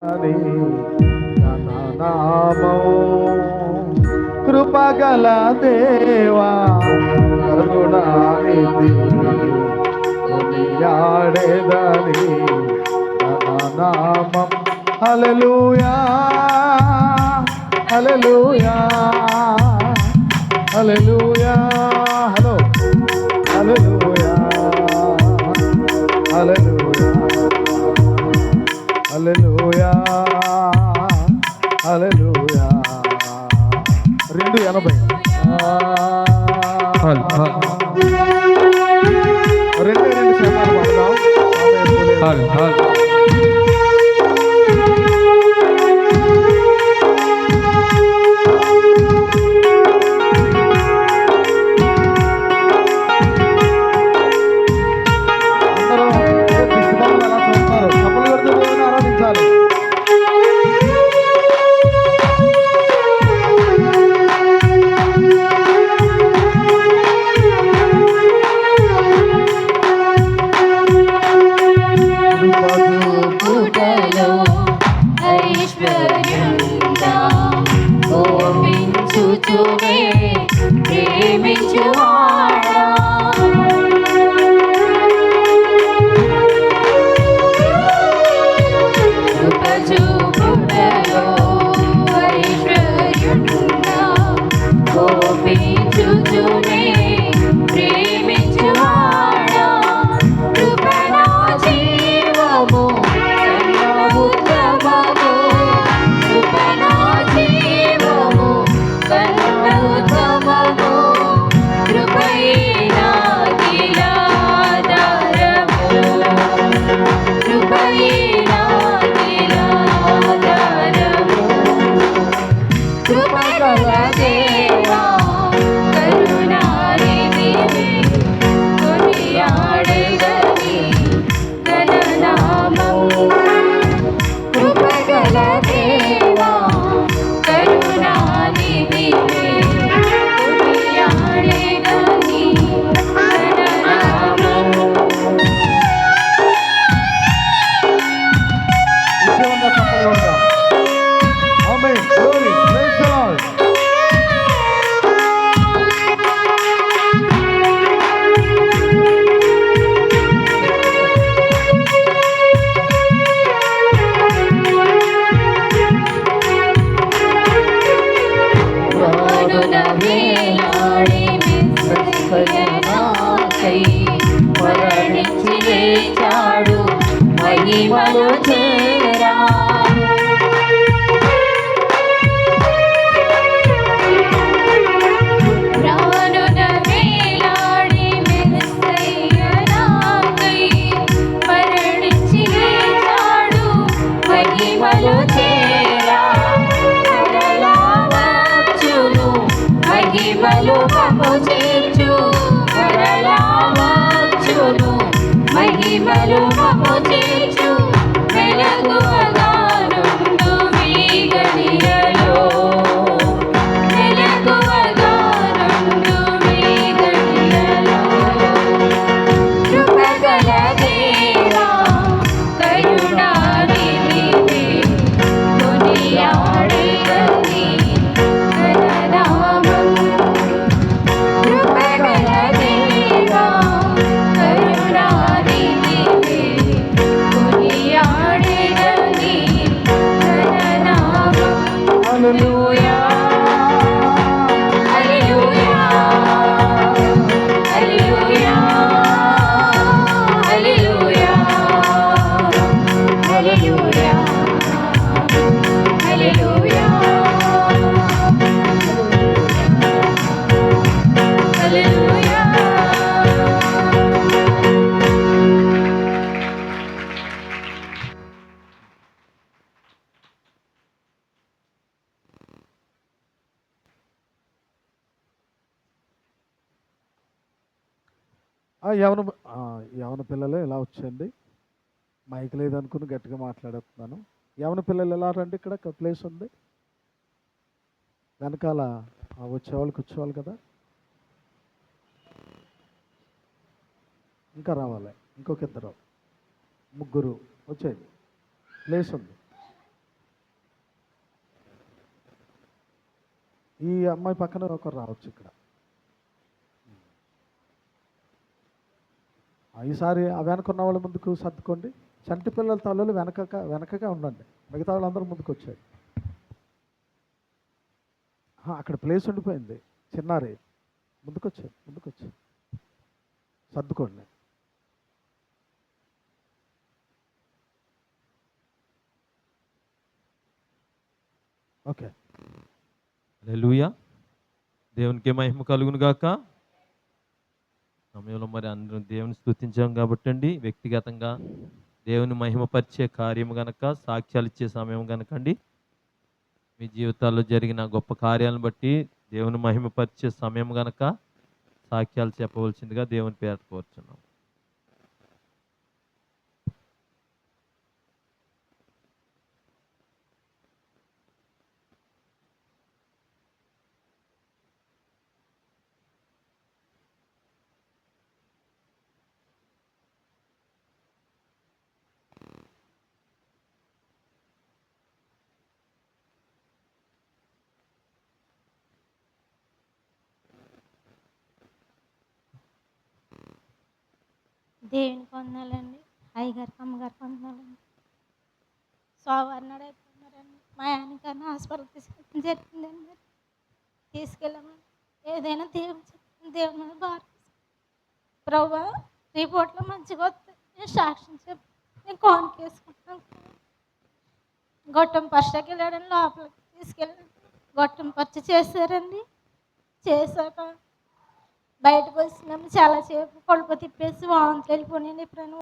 అని నామో కృపగల దేవా కరుణానిధి కొనియాడేదని నామం. హల్లెలూయా హల్లెలూయా హల్లెలూయా. హలో హల్లెలూయా హల్లెలూయా హల్లెలూయా హల్లెలూయా. 280 రెండు శాతాలు పాడదాం. మహిమలు చేరా రానున వేలాడి మెస్సయ్యనాకై మరణించి లేచాడు మహిమలు చేరా మరలా వచ్చును మహిమలు మము చేర్చు మరలా వచ్చును మహిమలు మము చేర్చు వెలగువగానుండు మీ గడియలో వెలగువగానుండు మీ గడియలో కృపగల దేవా కరుణానిధి కొనియాడేదని ఘననామం. కృపగల దేవా కరుణానిధి కొనియాడేదని ఘననామం. హల్లెలూయా హల్లెలూయా హల్లెలూయా హల్లెలూయా హల్లెలూయా హల్లెలూయా హల్లెలూయా. యవన యవన పిల్లలు ఇలా వచ్చండి. మైక్ లేదనుకుని గట్టిగా మాట్లాడుతున్నాను. యవన పిల్లలు ఎలా రండి, ఇక్కడ ప్లేస్ ఉంది వెనకాల. వచ్చేవాళ్ళు కూర్చోవాలి కదా, ఇంకా రావాలి. ఇంకొక ఇద్దరు ముగ్గురు వచ్చేయండి, ప్లేస్ ఉంది. ఈ అమ్మాయి పక్కన ఒకరు రావచ్చు ఇక్కడ. ఈసారి ఆ వెనకున్న వాళ్ళ ముందుకు సర్దుకోండి. చంటి పిల్లల తల్లులు వెనకగా ఉండండి. మిగతా వాళ్ళందరూ ముందుకు వచ్చాయి. అక్కడ ప్లేస్ ఉండిపోయింది. చిన్నారి ముందుకొచ్చాయి సర్దుకోండి. ఓకే. హల్లెలూయా. దేవునికి మహిమ కలుగును గాక. సమయంలో మరి అందరం దేవుని స్తుతించాం కాబట్టి అండి, వ్యక్తిగతంగా దేవుని మహిమపరిచే కార్యం గనక, సాక్ష్యాలు ఇచ్చే సమయం గనకండి, మీ జీవితాల్లో జరిగిన గొప్ప కార్యాలను బట్టి దేవుని మహిమపరిచే సమయం గనక సాక్ష్యాలు చెప్పవలసిందిగా దేవుని పేరట కోరుచున్నాం. దేవునికి వందనాలండి. అయ్యగారికి అమ్మగారికి వందనాలండి. సోమవారం నాడు అయిపోతున్నారండి. మా ఆయనకన్నా హాస్పిటల్ తీసుకెళ్ళడం జరిగిందండి. మరి తీసుకెళ్ళామండి. ఏదైనా దేవుని మీద భారం ప్రభా, రిపోర్ట్లో మంచిగా వస్తే నేను సాక్ష్యం చెప్పి నేను కానుక వేసుకుంటాను. గొట్టం పచ్చకి వెళ్ళాడని లోపలికి తీసుకెళ్ళాను. గొట్టం పచ్చ చేశారండి. చేశాక బయటకు వచ్చినాము. చాలాసేపు కడుపు తిప్పేసి వాంతులు వెళ్ళిపోయినాయి. ఎప్పుడైనా